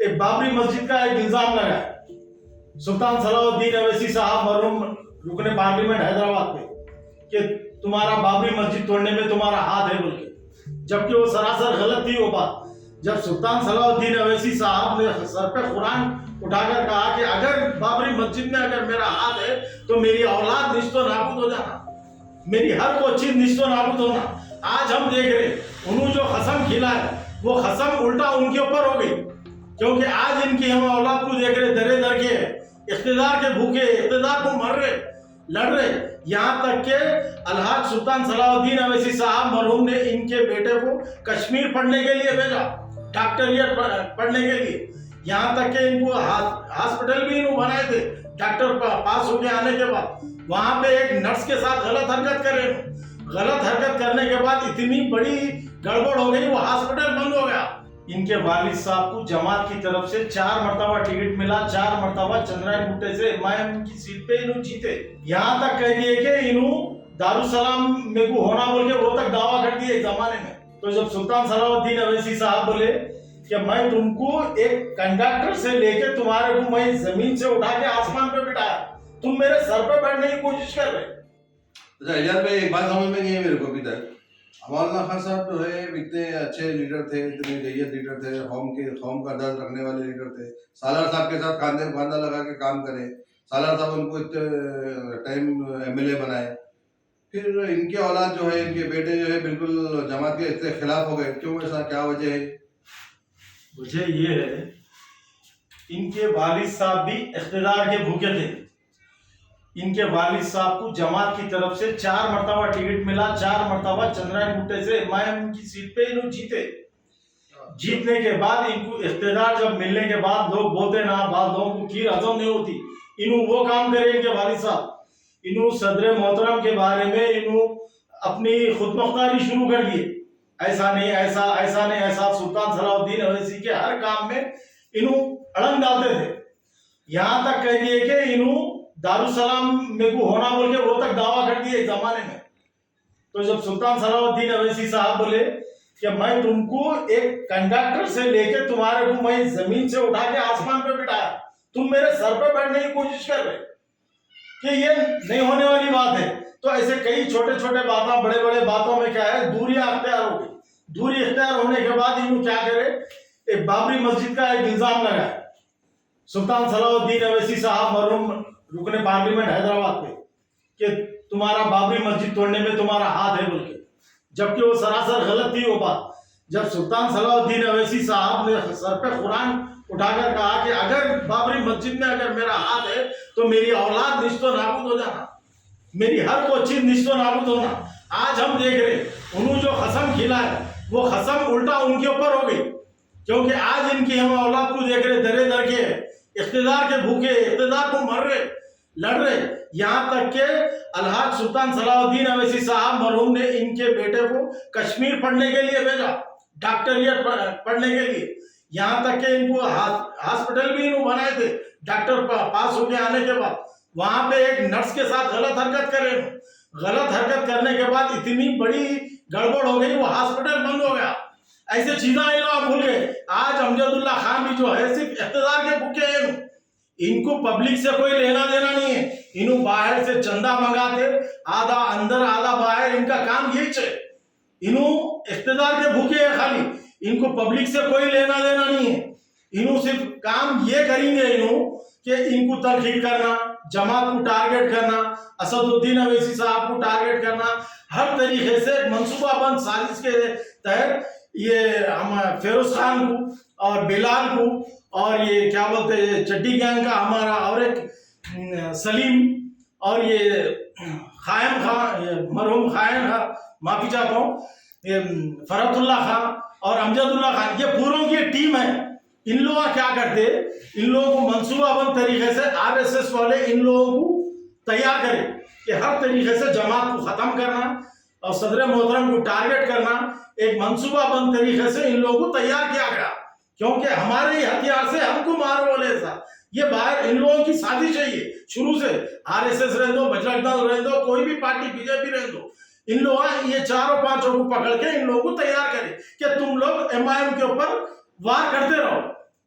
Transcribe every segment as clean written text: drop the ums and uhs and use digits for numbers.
एक बाबरी मस्जिद का एक इल्जाम लगा है सुल्तान सलाउद्दीन अवैसी साहब मरहूम रुकने पार्लियामेंट हैदराबाद पे कि तुम्हारा बाबरी मस्जिद तोड़ने में तुम्हारा हाथ है बोल के, जबकि वो सरासर गलत थी वो बात। जब सुल्तान सलाउद्दीन अवैसी साहब ने सर पे कुरान उठाकर कहा कि अगर बाबरी मस्जिद में अगर मेरा हाथ है तो मेरी औलाद निश्तो नाबूद हो जाना, मेरी हर वो चीज निश्तो नाबूद होना। आज हम देख रहे उन्होंने जो कसम खिला है वो कसम उल्टा उनके ऊपर हो गई, क्योंकि आज इनकी हम औलाद को देख रहे दरे दर के इख्तिदार के भूखे, इख्तिदार को मर रहे, लड़ रहे। यहाँ तक के अलहाज सुल्तान सलाउद्दीन अवैसी साहब मरहूम ने इनके बेटे को कश्मीर पढ़ने के लिए भेजा, डॉक्टरियत पढ़ने के लिए। यहाँ तक के इनको हॉस्पिटल भी इन्होंने बनाए थे डॉक्टर पास होके आने के बाद। वहां पे एक नर्स के साथ गलत हरकत करे, गलत हरकत करने के बाद इतनी बड़ी गड़बड़ हो गई, वो हॉस्पिटल बंद हो गया। इनके वालिद साहब को जमात की तरफ से 4 मरतबा टिकट मिला, 4 मरतबा चंद्रायन गुट्टे से एमआईएम की सीट पे इन्हों जीते। यहाँ तक कह दिए कि इन्हों दारुसलाम में को होना बोल के वो तक दावा कर दिए एक जमाने में। तो जब सुल्तान सलाउद्दीन अवैसी साहब बोले कि मैं तुमको एक कंडक्टर से लेके तुम्हारे को मैं जमीन से उठा के आसमान पे बिठाया, तुम मेरे सर पे बैठने की कोशिश कर रहे। अच्छा इजाज भाई, एक बात समझ में नहीं है मेरे को अभी तक। मौलाना खान साहब जो है इतने अच्छे लीडर थे, इतने जय्यत लीडर थे, कौम का दर्द रखने वाले लीडर थे। सालार साहब के साथ कांधे बांधा लगा के काम करे, सालार साहब उनको इतने टाइम एमएलए बनाए। फिर इनके औलाद जो है, इनके बेटे जो है बिल्कुल जमात के इतने खिलाफ हो गए, क्यों? ऐसा क्या वजह है? मुझे ये है, इनके वालिद साहब भी इख्तिदार के भूखे थे। इनके वालिद साहब को जमात की तरफ से 4 मरतबा टिकट मिला, 4 मरतबा चंद्रायन गुट्टे से एमआईएम की सीट पे इन्हों जीते। जीतने के बाद इनको इख्तिदार जब मिलने के बाद लोग बोलते ना, बाद लोगों को खीर हजम नहीं होती, इन्हों वो काम करे इनके वालिद साहब। इन्हों सदर मोहतरम के बारे में इन्हों अपनी खुदमुख्तारी शुरू कर दी, ऐसा नहीं ऐसा, ऐसा नहीं ऐसा। सुल्तान सलाउद्दीन अवैसी के हर काम में इन्हों अड़ंग डालते थे। यहाँ तक कह दिए कि इन्हों दारुसलाम में को होना बोल के वो तक दावा कर दिए एक जमाने में। तो जब सुल्तान सलाउद्दीन अवैसी साहब बोले कि मैं तुमको एक कंडक्टर से लेके तुम्हारे को मैं जमीन से उठा के आसमान पे बिठाया, तुम मेरे सर पे बैठने की कोशिश कर रहे, कि ये नहीं होने वाली बात है। तो ऐसे कई छोटे छोटे बातों, बड़े बड़े बातों में क्या है, दूरियां अख्तियार हो गई। दूरी अख्तियार होने के बाद इन्हों क्या करे, एक बाबरी मस्जिद का एक इल्जाम लगा है सुल्तान सलाउद्दीन अवैसी साहब मरहूम रुकने पार्लियामेंट हैदराबाद पे कि तुम्हारा बाबरी मस्जिद तोड़ने में तुम्हारा हाथ है बोल के, जबकि वो सरासर गलत थी वो बात। जब सुल्तान सलाउद्दीन अवैसी साहब ने सर पे कुरान उठाकर कहा कि अगर बाबरी मस्जिद में अगर मेरा हाथ है तो मेरी औलाद निश्तो नाबूद हो जाना, मेरी हर वो चीज निश्तो नाबूद होना। आज हम देख रहे उन्होंने जो कसम खिला है वो कसम उल्टा उनके ऊपर हो गई, क्योंकि आज इनकी हम औलाद को देख रहे दरे दर के इख्तिदार के भूखे, इख्तिदार को मर रहे, लड़ रहे। यहाँ तक के अलहाज सुल्तान सलाउद्दीन अवैसी साहब मरहूम ने इनके बेटे को कश्मीर पढ़ने के लिए भेजा, डॉक्टरियत पढ़ने के लिए। यहाँ तक के इनको हॉस्पिटल भी इन्होंने बनाए थे डॉक्टर पास होके आने के बाद। वहां पे एक नर्स के साथ गलत हरकत करे, गलत हरकत करने के बाद इतनी बड़ी गड़बड़ हो गई, वो हॉस्पिटल बंद हो गया। ऐसे चीजें आप भूल गए। आज अमजदुल्ला खान भी जो है सिर्फ इख्तिदार के भूखे हैं, इनको पब्लिक से कोई लेना देना नहीं है। इन्हों बाहर से चंदा मंगाते, आधा अंदर आधा बाहर, इनका काम यही है। इन्हों इख्तिदार के भूखे हैं खाली, इनको पब्लिक से कोई लेना देना नहीं है। इन्हों सिर्फ काम ये करेंगे इन्हों कि इनको तनकीद करना, जमात को टारगेट करना, असदुद्दीन अवैसी साहब को टारगेट करना, हर तरीके से मनसूबाबंद साजिश के तहत ये हम फेरोज खान को और बिलाल को और ये क्या बोलते हैं चड्डी गैंग का हमारा और एक सलीम और ये खायम खान, मरहूम खायम खान, माफी चाहता हूँ, ये फरतुल्ला खान और अमजदुल्ला खान, ये पूरों की टीम है। इन लोग क्या करते, इन लोगों को मंसूबाबंद तरीके से आरएसएस वाले इन लोगों को तैयार करें कि हर तरीके से जमात को खत्म करना और सदर मोहतरम को टारगेट करना। एक मंसूबाबंद तरीके से इन लोगों को तैयार किया गया, क्योंकि हमारे ही हथियार से हमको मार बोले ऐसा। ये बाहर इन लोगों की साजिश है, ये शुरू से आरएसएस रह दो, बजरंग दल रह दो, कोई भी पार्टी बीजेपी रह दो, इन लोग ये चारों पांचों को पकड़ के इन लोगों को तैयार करें कि तुम लोग एमआईएम के ऊपर वार करते रहो।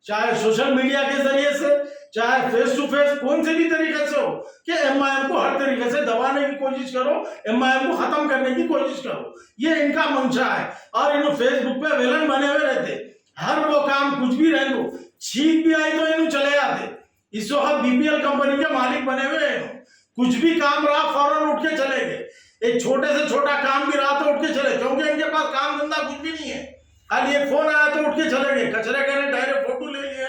चाहे सोशल मीडिया के जरिए से, चाहे फेस टू फेस, कौन से भी तरीके से हो, कि एमआईएम को हर तरीके से दबाने की कोशिश करो, एमआईएम को खत्म करने की कोशिश करो, ये इनका मंशा है। और इन फेसबुक पे विलन बने हुए रहते, हर वो काम कुछ भी रह लो, छींक भी आई तो इन चले जाते। इस वक्त बीपीएल कंपनी के मालिक बने हुए हैं, कुछ भी काम रहा फौरन उठ के चले गए, एक छोटे से छोटा काम भी रहा तो उठ के चले, क्योंकि इनके पास काम धंधा कुछ भी नहीं है, खाली एक फोन आया तो उठ के चले गए, कचरे करने डायरेक्ट फोटो ले लिए,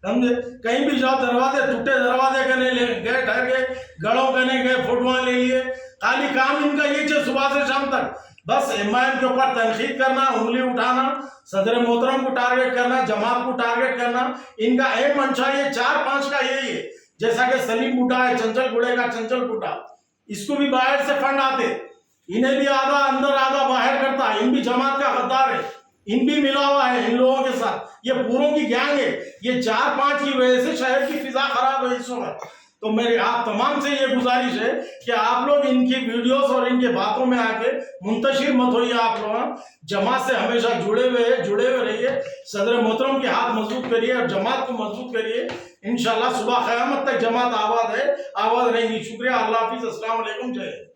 समझे। कहीं भी जाओ दरवाजे टूटे दरवाजे करने ले गए, ठहर गए, गड़ों करने गए, फोटोआं ले लिए, खाली काम इनका ये है सुबह से शाम तक बस एमआईएम के ऊपर तनकीद करना, उंगली उठाना, सदर मोहतरम को टारगेट करना, जमात को टारगेट करना, इनका अहम मंशा ये 4-5 का यही है। जैसा कि सलीम बूटा है, चंचल गुड़े का चंचल बूटा, इसको भी बाहर से फंड आते, इन्हें भी आधा अंदर आधा बाहर करता है, इन भी जमात का गद्दार है, इन भी मिला हुआ है इन लोगों के साथ, ये पूरों की गैंग है। ये 4-5 की वजह से शहर की फिजा खराब है इस वक्त। तो मेरी आप तमाम से ये गुजारिश है कि आप लोग इनकी वीडियोस और इनके बातों में आके मुंतशिर मत होइए। आप लोग जमात से हमेशा जुड़े हुए रहिए, सदर मोहतरम के हाथ मजबूत करिए और जमात को मजबूत करिए। इंशाल्लाह सुबह क़यामत तक जमात आबाद है, आबाद रहेगी। शुक्रिया, अल्लाह हाफिज़, अस्सलाम वालेकुम, जय हिंद।